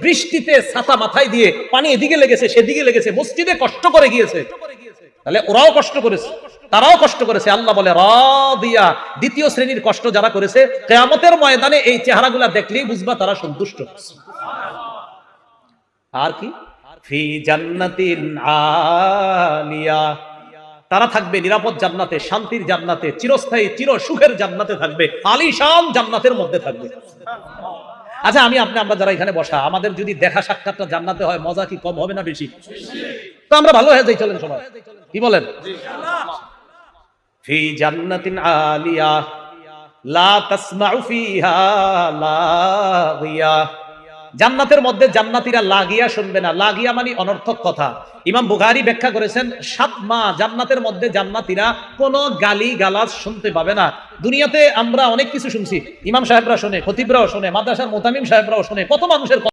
বৃষ্টিতে ছাতা মাথায় দিয়ে পানি এদিকে লেগেছে সেদিকে লেগেছে, মসজিদে কষ্ট করে গিয়েছে, তাহলে ওরাও কষ্ট করেছে, তারাও কষ্ট করেছে। আল্লাহ বলে রাদিয়া, দ্বিতীয় শ্রেণীর কষ্ট যারা করেছে কিয়ামতের ময়দানে এই চেহারাগুলা দেখলেই বুঝবা তারা সন্তুষ্ট। আর কি, ফি জান্নাতিন আলিয়া, তারা থাকবে নিরাপদ জান্নাতে, শান্তির জান্নাতে, চিরস্থায়ী চির সুখের জান্নাতে থাকবে, আলিশান জান্নাতের মধ্যে থাকবে। আচ্ছা আমি আমরা যারা এখানে বসা, আমাদের যদি দেখা সাক্ষাৎটা জান্নাতে হয়, মজা কি কম হবে না বেশি? তো আমরা ভালো হয়ে যাই, চলেন সবাই, কি বলেন? ফি জান্নাতিন আলিয়া লা তাসমাউ ফিহা লাগিয়া, জান্নাতের মধ্যে জান্নাতীরা লাগিয়া শুনবে না। লাগিয়া মানে অনর্থক কথা। ইমাম বুখারী ব্যাখ্যা করেছেন 7 মাস জান্নাতের মধ্যে জান্নাতীরা কোনো গালি গালাজ শুনতে পাবে না। দুনিয়াতে আমরা অনেক কিছু শুনছি, ইমাম সাহেবরা শুনে, খতিবরাও শুনে, মাদ্রাসার মুতামিম সাহেবরাও শুনে, কত মানুষের